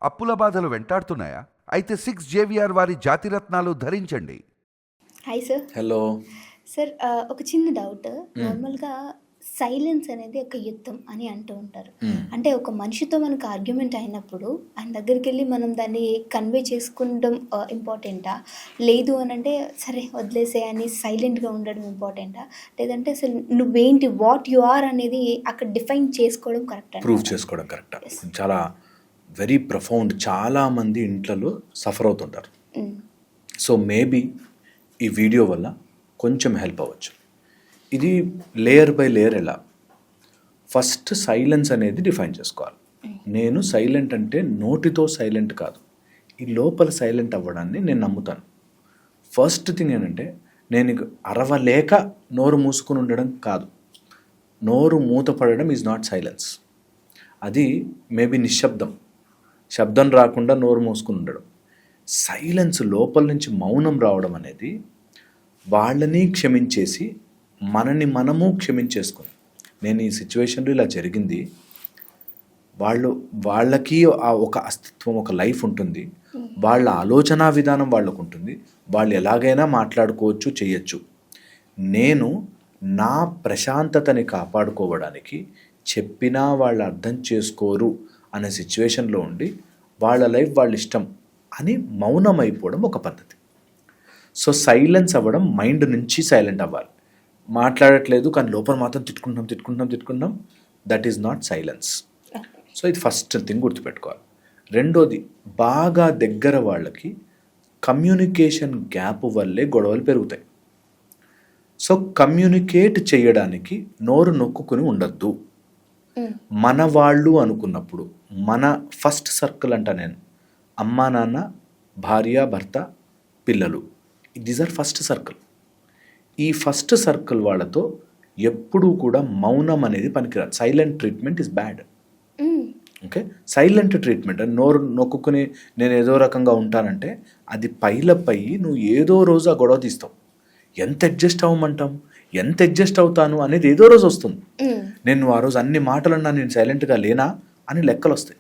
అప్పుల బాధలు వెంటాడుతున్నాయా? అయితే 6 JVR వారి జాతిరత్నాలు ధరించండి. Hi sir. హలో. సార్ ఒక చిన్న డౌట్. నార్మల్‌గా సైలెన్స్ అనేది ఒక యుద్ధం అని అంటూ ఉంటారు. అంటే ఒక మనిషితో మనకు ఆర్గ్యుమెంట్ అయినప్పుడు ఆయన దగ్గరికెళ్ళి మనం దాన్ని కన్వే చేసుకుంటం ఇంపార్టెంటా? లేదు అనంటే సరే వదిలేసేయ్ అని సైలెంట్‌గా ఉండడం ఇంపార్టెంటా? లేదంటే అసలు నువ్వేంటి, వాట్ యు ఆర్ అనేది అక్కడ డిఫైన్ చేసుకోవడం కరెక్టా? ప్రూవ్ చేసుకోవడం కరెక్టా? చాలా వెరీ ప్రొఫౌండ్. చాలామంది ఇంట్లలో సఫర్ అవుతుంటారు. సో మేబీ ఈ వీడియో వల్ల కొంచెం హెల్ప్ అవ్వచ్చు. ఇది లేయర్ బై లేయర్ ఎలా. ఫస్ట్ సైలెన్స్ అనేది డిఫైన్ చేసుకోవాలి. నేను సైలెంట్ అంటే నోటితో సైలెంట్ కాదు, ఈ లోపల సైలెంట్ అవ్వడాన్ని నేను నమ్ముతాను. ఫస్ట్ థింగ్ ఏంటంటే నేను అరవలేక నోరు మూసుకుని ఉండడం కాదు. నోరు మూతపడడం ఈజ్ నాట్ సైలెన్స్. అది మేబీ నిశ్శబ్దం, శబ్దం రాకుండా నోరు మూసుకుని ఉండడం. సైలెన్స్ లోపల నుంచి మౌనం రావడం అనేది వాళ్ళని క్షమించేసి మనని మనము క్షమించేసుకుని, నేను ఈ సిచ్యువేషన్లో ఇలా జరిగింది, వాళ్ళకి ఒక అస్తిత్వం, ఒక లైఫ్ ఉంటుంది, వాళ్ళ ఆలోచన విధానం వాళ్ళకు ఉంటుంది, వాళ్ళు ఎలాగైనా మాట్లాడుకోవచ్చు, చేయొచ్చు. నేను నా ప్రశాంతతని కాపాడుకోవడానికి చెప్పినా వాళ్ళు అర్థం చేసుకోరు అనే సిచ్యువేషన్లో ఉండి వాళ్ళ లైఫ్ వాళ్ళ ఇష్టం అని మౌనం అయిపోవడం ఒక పద్ధతి. సో సైలెన్స్ అవ్వడం, మైండ్ నుంచి సైలెంట్ అవ్వాలి. మాట్లాడట్లేదు కానీ లోపల మాత్రం తిట్టుకుంటున్నాం, that is not silence. So ఇది ఫస్ట్ థింగ్ గుర్తుపెట్టుకోవాలి. రెండోది, బాగా దగ్గర వాళ్ళకి కమ్యూనికేషన్ గ్యాప్ వల్లే గొడవలు పెరుగుతాయి. సో కమ్యూనికేట్ చేయడానికి నోరు నొక్కుని ఉండద్దు. మన వాళ్ళు అనుకున్నప్పుడు మన ఫస్ట్ సర్కిల్ అంట, నేను అమ్మా నాన్న, భార్య భర్త, పిల్లలు, దీస్ ఆర్ ఫస్ట్ సర్కిల్. ఈ ఫస్ట్ సర్కిల్ వాళ్ళతో ఎప్పుడూ కూడా మౌనం అనేది పనికిరాదు. Silent treatment is bad. Okay, silent treatment నోరు నొక్కుని నేను ఏదో రకంగా ఉంటానంటే అది పైలపై నువ్వు ఏదో రోజు ఆ గొడవ తీస్తావు. ఎంత అడ్జస్ట్ అవ్వమంటాం, ఎంత అడ్జస్ట్ అవుతాను అనేది ఏదో రోజు వస్తుంది. నేను ఆ రోజు అన్ని మాటలన్నా నేను సైలెంట్గా లేనా అని లెక్కలు వస్తాయి.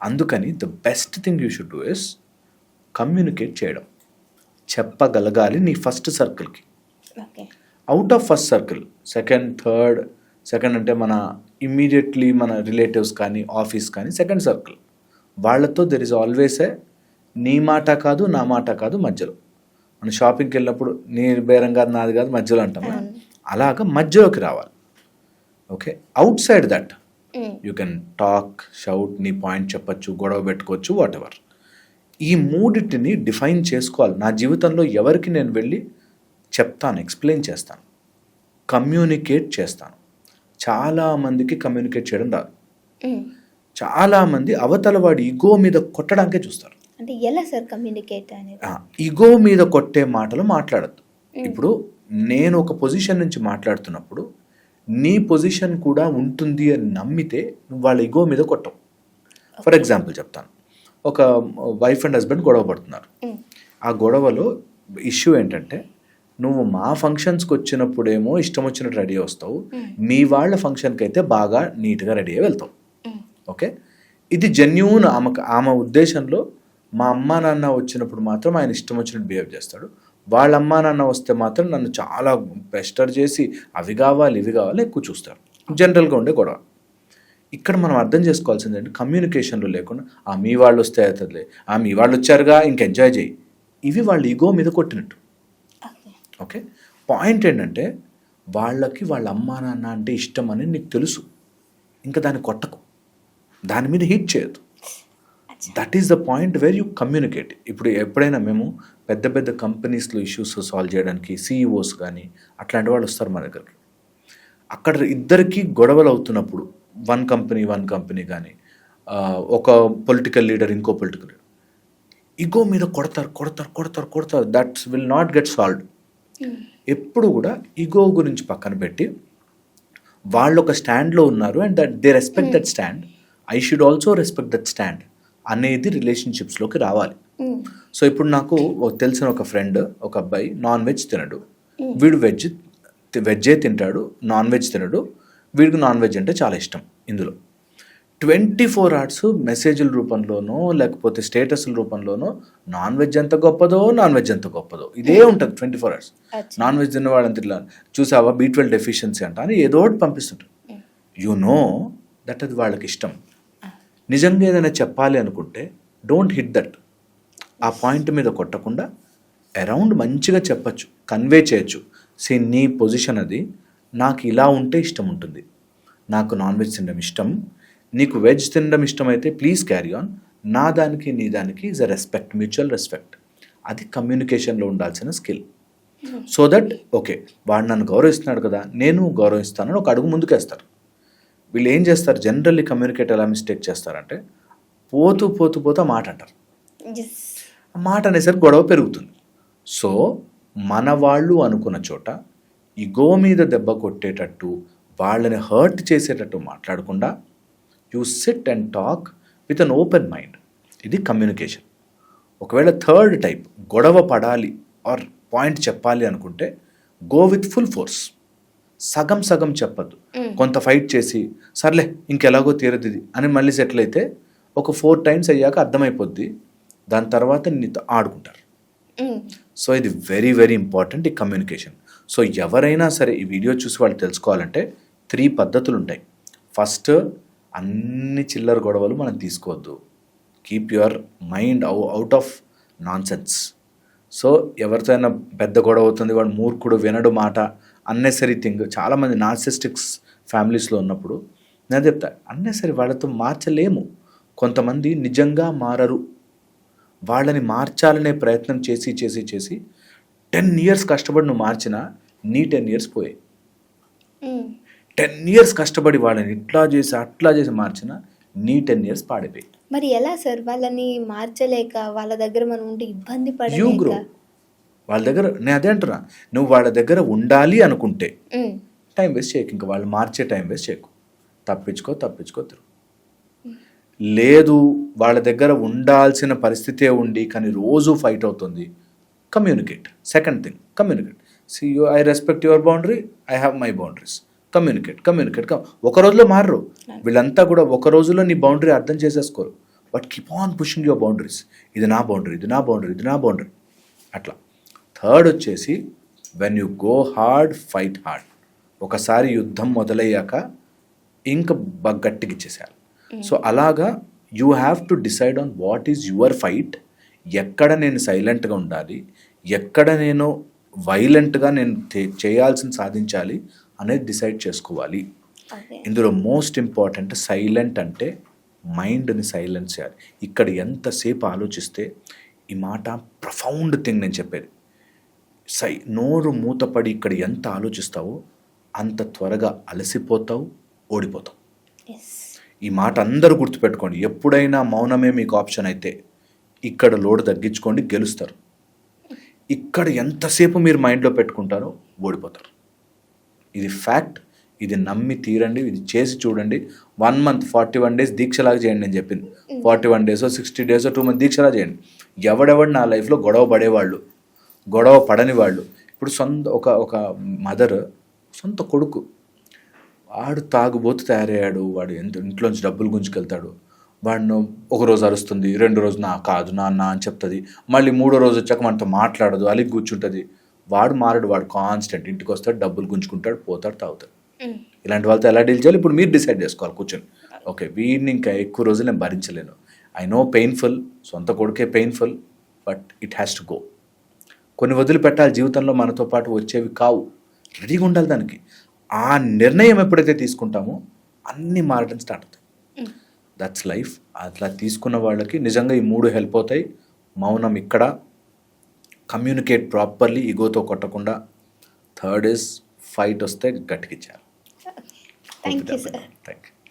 అందుకని the best thing you should do is communicate చేయడం, చెప్పగలగాలి నీ ఫస్ట్ సర్కిల్కి. Out of first circle, second, third, second అంటే మన ఇమ్మీడియట్లీ మన రిలేటివ్స్ కానీ ఆఫీస్ కానీ సెకండ్ సర్కిల్, వాళ్ళతో దెర్ ఇస్ ఆల్వేస్ ఏ నీ మాట కాదు నా మాట కాదు మధ్యలో. మనం షాపింగ్కి వెళ్ళినప్పుడు నీ బేరం కాదు నాది కాదు మధ్యలో అంటాం, అలాగా మధ్యలోకి రావాలి. Okay, out side that you can talk, shout, నీ పాయింట్ చెప్పచ్చు, గొడవ పెట్టుకోవచ్చు, వాట్ ఎవర్. ఈ మూడింటిని డిఫైన్ చేసుకోవాలి. నా జీవితంలో ఎవరికి నేను వెళ్ళి చెప్తాను, ఎక్స్ప్లెయిన్ చేస్తాను, కమ్యూనికేట్ చేస్తాను. చాలామందికి కమ్యూనికేట్ చేయడం రాదు. చాలామంది అవతల వాడి ఈగో మీద కొట్టడానికే చూస్తారు. అంటే ఎలా సార్ కమ్యూనికేట్ అనేది? ఈగో మీద కొట్టే మాటలు మాట్లాడద్దు. ఇప్పుడు నేను ఒక పొజిషన్ నుంచి మాట్లాడుతున్నప్పుడు నీ పొజిషన్ కూడా ఉంటుంది అని నమ్మితే నువ్వు వాళ్ళ ఈగో మీద కొట్టవు. ఫర్ ఎగ్జాంపుల్ చెప్తాను, ఒక వైఫ్ అండ్ హస్బెండ్ గొడవ పడుతున్నారు. ఆ గొడవలో ఇష్యూ ఏంటంటే, నువ్వు మా ఫంక్షన్స్కి వచ్చినప్పుడేమో ఇష్టం వచ్చినట్టు రెడీ వస్తావు, మీ వాళ్ళ ఫంక్షన్కి అయితే బాగా నీట్గా రెడీ అయ్యి వెళ్తావు. ఓకే, ఇది జెన్యూన్. ఆమె ఉద్దేశంలో మా అమ్మా నాన్న వచ్చినప్పుడు మాత్రం ఆయన ఇష్టం వచ్చినట్టు బిహేవ్ చేస్తాడు, వాళ్ళ అమ్మా నాన్న వస్తే మాత్రం నన్ను చాలా ప్రెస్టర్ చేసి అవి కావాలి ఇవి కావాలి ఎక్కువ చూస్తారు. జనరల్గా ఉండే గొడవ. ఇక్కడ మనం అర్థం చేసుకోవాల్సింది ఏంటంటే, కమ్యూనికేషన్లో లేకుండా మీ వాళ్ళు వస్తే అవుతుందిలే, మీ వాళ్ళు వచ్చారుగా ఇంక ఎంజాయ్ చేయి, ఇవి వాళ్ళ ఈగో మీద కొట్టినట్టు. ఓకే, పాయింట్ ఏంటంటే వాళ్ళకి వాళ్ళ అమ్మా నాన్న అంటే ఇష్టం అని నీకు తెలుసు, ఇంకా దాన్ని కొట్టకు, దాని మీద హీట్ చేయొద్దు. That is the point where you communicate. ఇప్పుడు ఎప్పుడైనా మేము పెద్ద పెద్ద కంపెనీస్లో ఇష్యూస్ సాల్వ్ చేయడానికి CEOs కానీ అట్లాంటి వాళ్ళు వస్తారు మా దగ్గరికి. అక్కడ ఇద్దరికి గొడవలు అవుతున్నప్పుడు వన్ కంపెనీ కానీ ఒక పొలిటికల్ లీడర్ ఇంకో పొలిటికల్ లీడర్ ఈగో మీద కొడతారు. That will not get solved. ఎప్పుడు కూడా ఈగో గురించి పక్కన పెట్టి వాళ్ళు ఒక స్టాండ్లో ఉన్నారు and that they respect that stand, I should also respect that stand అనేది రిలేషన్షిప్స్లోకి రావాలి. సో ఇప్పుడు నాకు తెలిసిన ఒక ఫ్రెండ్, ఒక అబ్బాయి నాన్ వెజ్ తినడు, వీడు వెజ్జే తింటాడు, నాన్ వెజ్ తినడు, వీడికి నాన్ వెజ్ అంటే చాలా ఇష్టం. ఇందులో 24 hours మెసేజ్ల రూపంలోనో లేకపోతే స్టేటస్ల రూపంలోనో నాన్ వెజ్ ఎంత గొప్పదో ఇదే ఉంటుంది 24 hours. నాన్ వెజ్ తిన్నవాడంత ఇట్లా చూసావా B12 డెఫిషియన్సీ అంట అని ఏదో ఒకటి పంపిస్తుంటారు. యు నో దట్ అది వాళ్ళకి ఇష్టం. నిజంగా ఏదైనా చెప్పాలి అనుకుంటే డోంట్ హిట్ దట్. ఆ పాయింట్ మీద కొట్టకుండా అరౌండ్ మంచిగా చెప్పచ్చు, కన్వే చేయొచ్చు. నీ పొజిషన్ అది, నాకు ఇలా ఉంటే ఇష్టం ఉంటుంది, నాకు నాన్ వెజ్ తినడం ఇష్టం, నీకు వెజ్ తినడం ఇష్టమైతే ప్లీజ్ క్యారీ ఆన్, నా దానికి నీ దానికి is a respect, mutual respect. అది కమ్యూనికేషన్లో ఉండాల్సిన స్కిల్. సో దట్ ఓకే వాడు నన్ను గౌరవిస్తున్నాడు కదా నేను గౌరవిస్తానని ఒక అడుగు ముందుకేస్తారు. వీళ్ళు ఏం చేస్తారు, జనరల్లీ కమ్యూనికేట్ ఎలా మిస్టేక్ చేస్తారంటే పోతూ మాట అంటారు. ఆ మాట అనేసరికి గొడవ పెరుగుతుంది. సో మన వాళ్ళు అనుకున్న చోట ఇగో మీద దెబ్బ కొట్టేటట్టు వాళ్ళని హర్ట్ చేసేటట్టు మాట్లాడకుండా you SIT and talk with an open mind. ఇది కమ్యూనికేషన్. ఒకవేళ థర్డ్ టైప్ గొడవ పడాలి ఆర్ పాయింట్ చెప్పాలి అనుకుంటే గో విత్ ఫుల్ ఫోర్స్. సగం చెప్పద్దు. కొంత ఫైట్ చేసి సర్లే ఇంకెలాగో తీరదు ఇది అని మళ్ళీ సెటిల్ అయితే ఒక 4 times అయ్యాక అర్థమైపోద్ది. దాని తర్వాత నీతో ఆడుకుంటారు. సో ఇది వెరీ వెరీ ఇంపార్టెంట్ ఈ కమ్యూనికేషన్. సో ఎవరైనా సరే ఈ వీడియో చూసి వాళ్ళు తెలుసుకోవాలంటే 3 పద్ధతులు ఉంటాయి. ఫస్ట్, అన్ని చిల్లర గొడవలు మనం తీసుకోవద్దు. Keep your mind out of non sense. So ఎవరితో అయినా పెద్ద గొడవ అవుతుంది, వాడు మూర్ఖుడు, వినడు మాట, అన్నెసరీ థింగ్. చాలామంది నార్సిస్టిక్స్ ఫ్యామిలీస్లో ఉన్నప్పుడు నేను చెప్తా అన్నెసరీ వాళ్ళతో మార్చలేము. కొంతమంది నిజంగా మారరు. వాళ్ళని మార్చాలనే ప్రయత్నం చేసి 10 years కష్టపడి నువ్వు మార్చినా నీ 10 years పోయాయి. 10 years కష్టపడి వాళ్ళని ఇట్లా చేసి అట్లా చేసి మార్చినా నీ 10 years పాడిపోయి. మరి ఎలా సార్ వాళ్ళని మార్చలేక వాళ్ళ దగ్గర మనం ఉంటే ఇబ్బంది యూ గ్రో. పడలేక? వాళ్ళ దగ్గర నేను అదే అంటున్నా, నువ్వు వాళ్ళ దగ్గర ఉండాలి అనుకుంటే టైం వేస్ట్ చేయకు. ఇంకా వాళ్ళు మార్చే టైం వేస్ట్ చేయకు. తప్పించుకో తిరుగు. లేదు వాళ్ళ దగ్గర ఉండాల్సిన పరిస్థితే ఉండి కానీ రోజు ఫైట్ అవుతుంది, communicate. Second thing communicate. See you I respect your boundary, I have my boundaries. Communicate. ఒక రోజులో మారరు వీళ్ళంతా కూడా. ఒక రోజులో నీ బౌండరీ అర్థం చేసేసుకోరు. But keep on pushing your boundaries. ఇది నా బౌండరీ అట్లా. థర్డ్ వచ్చేసి when you go hard fight hard. ఒకసారి యుద్ధం మొదలయ్యాక ఇంకా గట్టిగిచ్చేసేయాలి. సో అలాగా you have to decide on what is your fight. ఎక్కడ నేను సైలెంట్గా ఉండాలి, ఎక్కడ నేను వైలెంట్గా నేను చేయాల్సిన సాధించాలి అనేది డిసైడ్ చేసుకోవాలి. ఇందులో మోస్ట్ ఇంపార్టెంట్ సైలెంట్ అంటే మైండ్ని సైలెన్స్ చేయాలి. ఇక్కడ ఎంతసేపు ఆలోచిస్తే, ఈ మాట ప్రఫౌండ్ థింగ్ నేను చెప్పేది, నోరు మూతపడి ఇక్కడ ఎంత ఆలోచిస్తావో అంత త్వరగా అలసిపోతావు, ఓడిపోతావు. ఈ మాట అందరూ గుర్తుపెట్టుకోండి. ఎప్పుడైనా మౌనమే మీకు ఆప్షన్ అయితే ఇక్కడ లోడ్ తగ్గించుకోండి, గెలుస్తారు. ఇక్కడ ఎంతసేపు మీరు మైండ్లో పెట్టుకుంటారో ఓడిపోతారు. ఇది ఫ్యాక్ట్. ఇది నమ్మి తీరండి, ఇది చేసి చూడండి. 1 month 41 days దీక్షలాగా చేయండి. నేను చెప్పింది 41 days 60 days 2 months దీక్షలా చేయండి. ఎవడెవడు నా లైఫ్లో గొడవ పడేవాళ్ళు, గొడవ పడని వాళ్ళు, ఇప్పుడు ఒక మదర్ సొంత కొడుకు వాడు తాగుబోతు తయారయ్యాడు, వాడు ఇంట్లోంచి డబ్బులు గుంజుకెళ్తాడు, వాడిని ఒకరోజు అరుస్తుంది, 2 రోజు నా కాదు నాన్న అని చెప్తుంది, మళ్ళీ 3వ రోజు వచ్చాక మనతో మాట్లాడదు, అలిగి కూర్చుంటుంది. వాడు మారడు, వాడు కాన్స్టెంట్ ఇంటికి వస్తాడు, డబ్బులు గుంజుకుంటాడు, పోతాడు, తాగుతాడు. ఇలాంటి వాళ్ళతో ఎలా డీల్ చేయాలి ఇప్పుడు మీరు డిసైడ్ చేసుకోవాలి కూర్చొని. ఓకే వీడిని ఇంకా ఎక్కువ రోజులు నేను భరించలేను. ఐ నో పెయిన్ఫుల్, సొంత కొడుకే painful, but it has to go. కొన్ని వదిలిపెట్టాలి జీవితంలో, మనతో పాటు వచ్చేవి కావు, రెడీగా ఉండాలి దానికి. ఆ నిర్ణయం ఎప్పుడైతే తీసుకుంటామో అన్నీ మారడం స్టార్ట్ అవుతాయి. That's life. అట్లా తీసుకున్న వాళ్ళకి నిజంగా ఈ 3 హెల్ప్ అవుతాయి. మౌనం ఇక్కడ, కమ్యూనికేట్ ప్రాపర్లీ, ఈగోతో కొట్టకుండా. థర్డ్ ఇస్ ఫైట్ వస్తే గట్టికిచ్చారు. Thank you sir. Thank you.